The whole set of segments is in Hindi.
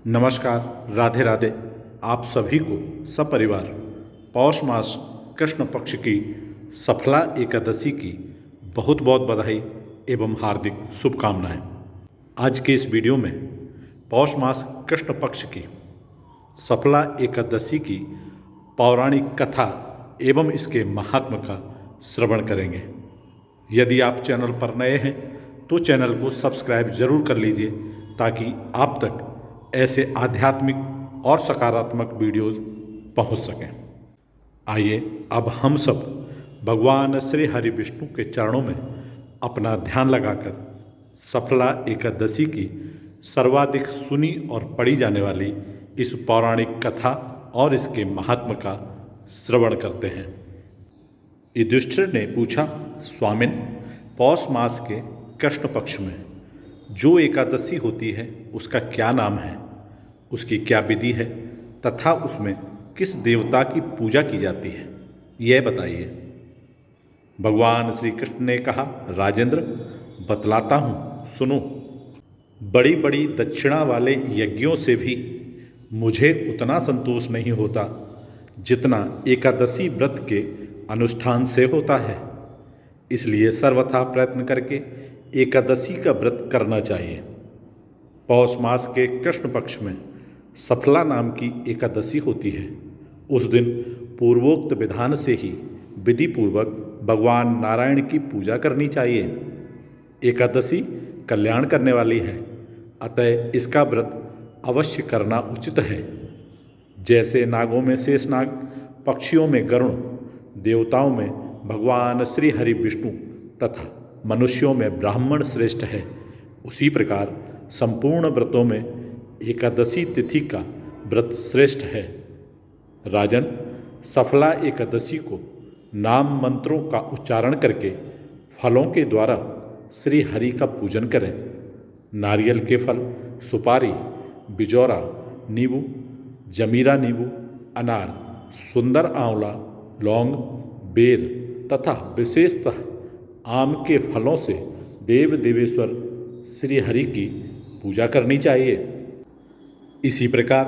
नमस्कार, राधे राधे। आप सभी को सपरिवार पौष मास कृष्ण पक्ष की सफला एकादशी की बहुत बहुत बधाई एवं हार्दिक शुभकामनाएं। आज के इस वीडियो में पौष मास कृष्ण पक्ष की सफला एकादशी की पौराणिक कथा एवं इसके महात्म का श्रवण करेंगे। यदि आप चैनल पर नए हैं तो चैनल को सब्सक्राइब जरूर कर लीजिए ताकि आप तक ऐसे आध्यात्मिक और सकारात्मक वीडियोस पहुंच सकें। आइए अब हम सब भगवान श्री हरि विष्णु के चरणों में अपना ध्यान लगाकर सफला एकादशी की सर्वाधिक सुनी और पढ़ी जाने वाली इस पौराणिक कथा और इसके महात्म का श्रवण करते हैं। युधिष्ठिर ने पूछा, स्वामिन, पौष मास के कृष्ण पक्ष में जो एकादशी होती है उसका क्या नाम है, उसकी क्या विधि है तथा उसमें किस देवता की पूजा की जाती है, यह बताइए। भगवान श्री कृष्ण ने कहा, राजेंद्र, बतलाता हूँ, सुनो। बड़ी बड़ी दक्षिणा वाले यज्ञों से भी मुझे उतना संतोष नहीं होता जितना एकादशी व्रत के अनुष्ठान से होता है। इसलिए सर्वथा प्रयत्न करके एकादशी का व्रत करना चाहिए। पौष मास के कृष्ण पक्ष में सफला नाम की एकादशी होती है। उस दिन पूर्वोक्त विधान से ही विधि पूर्वक भगवान नारायण की पूजा करनी चाहिए। एकादशी कल्याण करने वाली है, अतः इसका व्रत अवश्य करना उचित है। जैसे नागों में शेषनाग, पक्षियों में गरुड़, देवताओं में भगवान श्री हरि विष्णु तथा मनुष्यों में ब्राह्मण श्रेष्ठ है, उसी प्रकार संपूर्ण व्रतों में एकादशी तिथि का व्रत श्रेष्ठ है। राजन, सफला एकादशी को नाम मंत्रों का उच्चारण करके फलों के द्वारा श्री हरि का पूजन करें। नारियल के फल, सुपारी, बिजौरा, नींबू, जमीरा नींबू, अनार, सुंदर आंवला, लौंग, बेर तथा विशेषतः आम के फलों से देव देवेश्वर श्री हरि की पूजा करनी चाहिए। इसी प्रकार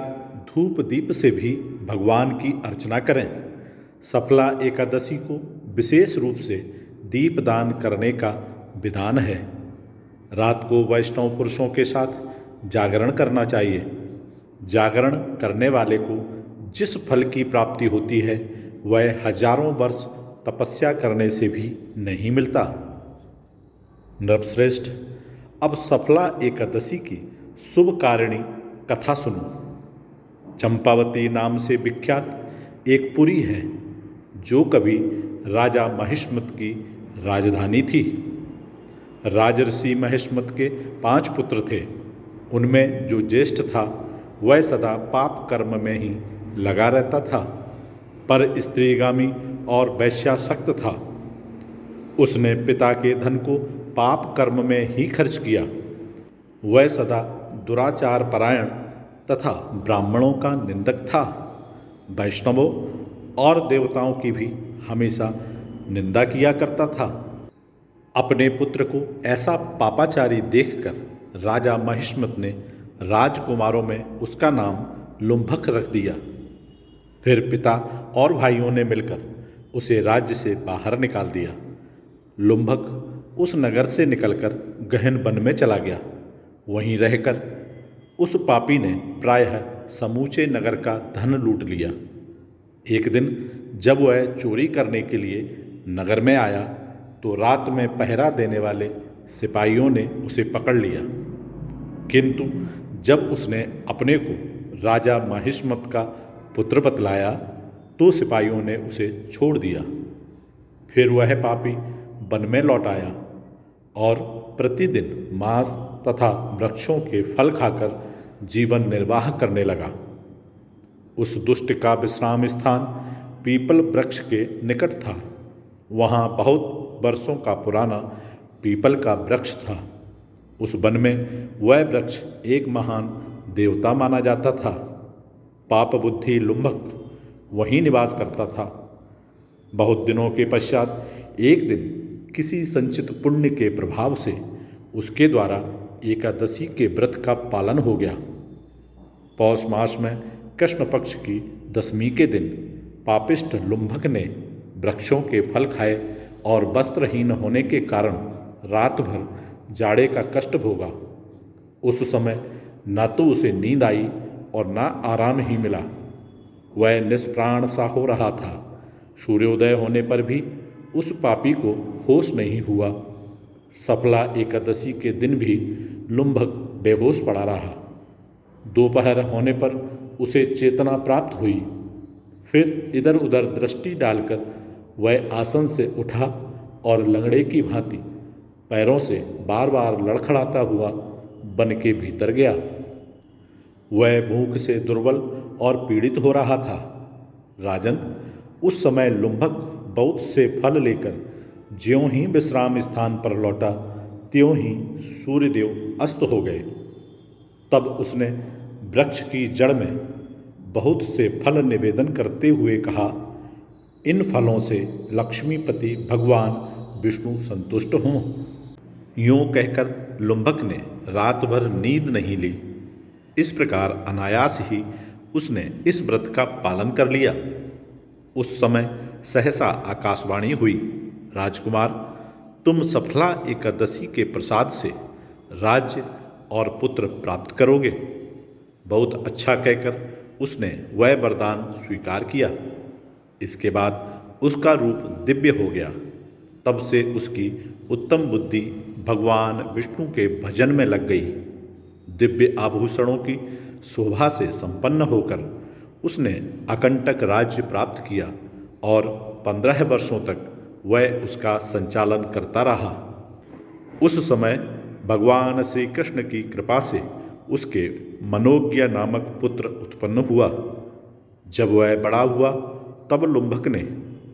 धूप दीप से भी भगवान की अर्चना करें। सफला एकादशी को विशेष रूप से दीपदान करने का विधान है। रात को वैष्णव पुरुषों के साथ जागरण करना चाहिए। जागरण करने वाले को जिस फल की प्राप्ति होती है वह हजारों वर्ष तपस्या करने से भी नहीं मिलता। नृपश्रेष्ठ, अब सफला एकादशी की शुभ कारिणी कथा सुनो। चंपावती नाम से विख्यात एक पुरी है जो कभी राजा महिष्मत की राजधानी थी। राजर्षि महिष्मत के 5 पुत्र थे। उनमें जो ज्येष्ठ था वह सदा पाप कर्म में ही लगा रहता था, पर स्त्रीगामी और वैश्यासक्त था। उसने पिता के धन को पाप कर्म में ही खर्च किया। वह सदा दुराचार परायण तथा ब्राह्मणों का निंदक था। वैष्णवों और देवताओं की भी हमेशा निंदा किया करता था। अपने पुत्र को ऐसा पापाचारी देखकर राजा महिष्मत ने राजकुमारों में उसका नाम लुम्भक रख दिया। फिर पिता और भाइयों ने मिलकर उसे राज्य से बाहर निकाल दिया। लुम्भक उस नगर से निकलकर गहन वन में चला गया। वहीं रहकर उस पापी ने प्रायः समूचे नगर का धन लूट लिया। एक दिन जब वह चोरी करने के लिए नगर में आया तो रात में पहरा देने वाले सिपाहियों ने उसे पकड़ लिया। किंतु जब उसने अपने को राजा महिष्मत का पुत्र बतलाया तो सिपाहियों ने उसे छोड़ दिया। फिर वह पापी वन में लौट आया और प्रतिदिन मांस तथा वृक्षों के फल खाकर जीवन निर्वाह करने लगा। उस दुष्ट का विश्राम स्थान पीपल वृक्ष के निकट था। वहाँ बहुत वर्षों का पुराना पीपल का वृक्ष था। उस वन में वह वृक्ष एक महान देवता माना जाता था। पाप बुद्धि लुम्भक वहीं निवास करता था। बहुत दिनों के पश्चात एक दिन किसी संचित पुण्य के प्रभाव से उसके द्वारा एकादशी के व्रत का पालन हो गया। पौष मास में कृष्ण पक्ष की दशमी के दिन पापिष्ठ लुम्भक ने वृक्षों के फल खाए और वस्त्रहीन होने के कारण रात भर जाड़े का कष्ट भोगा। उस समय न तो उसे नींद आई और न आराम ही मिला। वह निष्प्राण सा हो रहा था। सूर्योदय होने पर भी उस पापी को होश नहीं हुआ। सफला एकादशी के दिन भी लुम्भक बेहोश पड़ा रहा। दोपहर होने पर उसे चेतना प्राप्त हुई। फिर इधर उधर दृष्टि डालकर वह आसन से उठा और लंगड़े की भांति पैरों से बार बार लड़खड़ाता हुआ वन के भीतर गया। वह भूख से दुर्बल और पीड़ित हो रहा था। राजन, उस समय लुम्भक बहुत से फल लेकर ज्यों ही विश्राम स्थान पर लौटा त्यों ही सूर्यदेव अस्त हो गए। तब उसने वृक्ष की जड़ में बहुत से फल निवेदन करते हुए कहा, इन फलों से लक्ष्मीपति भगवान विष्णु संतुष्ट हों। यूँ कहकर लुम्भक ने रात भर नींद नहीं ली। इस प्रकार अनायास ही उसने इस व्रत का पालन कर लिया। उस समय सहसा आकाशवाणी हुई, राजकुमार, तुम सफला एकादशी के प्रसाद से राज्य और पुत्र प्राप्त करोगे। बहुत अच्छा कहकर उसने वह वरदान स्वीकार किया। इसके बाद उसका रूप दिव्य हो गया। तब से उसकी उत्तम बुद्धि भगवान विष्णु के भजन में लग गई। दिव्य आभूषणों की शोभा से संपन्न होकर उसने अकंटक राज्य प्राप्त किया और 15 वर्षों तक वह उसका संचालन करता रहा। उस समय भगवान श्री कृष्ण की कृपा से उसके मनोज्ञ नामक पुत्र उत्पन्न हुआ। जब वह बड़ा हुआ तब लुम्भक ने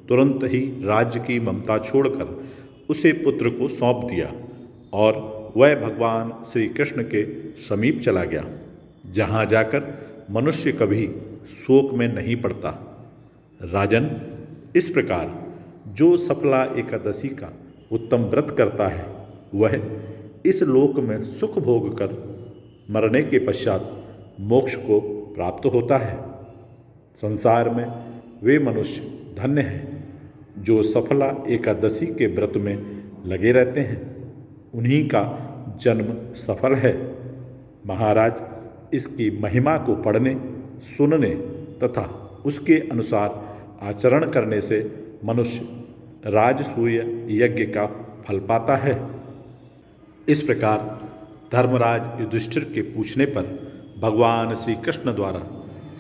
तुरंत ही राज्य की ममता छोड़कर उसे पुत्र को सौंप दिया और वह भगवान श्री कृष्ण के समीप चला गया, जहाँ जाकर मनुष्य कभी शोक में नहीं पड़ता। राजन, इस प्रकार जो सफला एकादशी का उत्तम व्रत करता है वह इस लोक में सुख भोग कर मरने के पश्चात मोक्ष को प्राप्त होता है। संसार में वे मनुष्य धन्य हैं जो सफला एकादशी के व्रत में लगे रहते हैं। उन्हीं का जन्म सफल है। महाराज, इसकी महिमा को पढ़ने, सुनने तथा उसके अनुसार आचरण करने से मनुष्य राजसूय यज्ञ का फल पाता है। इस प्रकार धर्मराज युधिष्ठिर के पूछने पर भगवान श्री कृष्ण द्वारा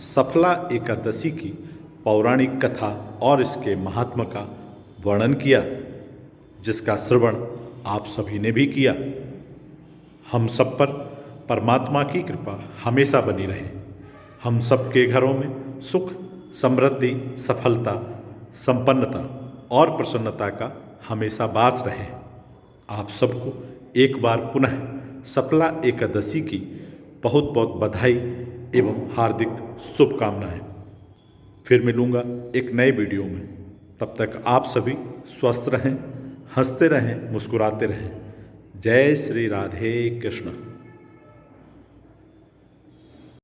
सफला एकादशी की पौराणिक कथा और इसके महात्मा का वर्णन किया, जिसका श्रवण आप सभी ने भी किया। हम सब पर परमात्मा की कृपा हमेशा बनी रहे। हम सबके घरों में सुख, समृद्धि, सफलता, संपन्नता और प्रसन्नता का हमेशा वास रहे। आप सबको एक बार पुनः सफला एकादशी की बहुत बहुत बधाई एवं हार्दिक शुभकामनाएं। फिर मिलूँगा एक नए वीडियो में। तब तक आप सभी स्वस्थ रहें, हंसते रहें, मुस्कुराते रहें। जय श्री राधे कृष्ण।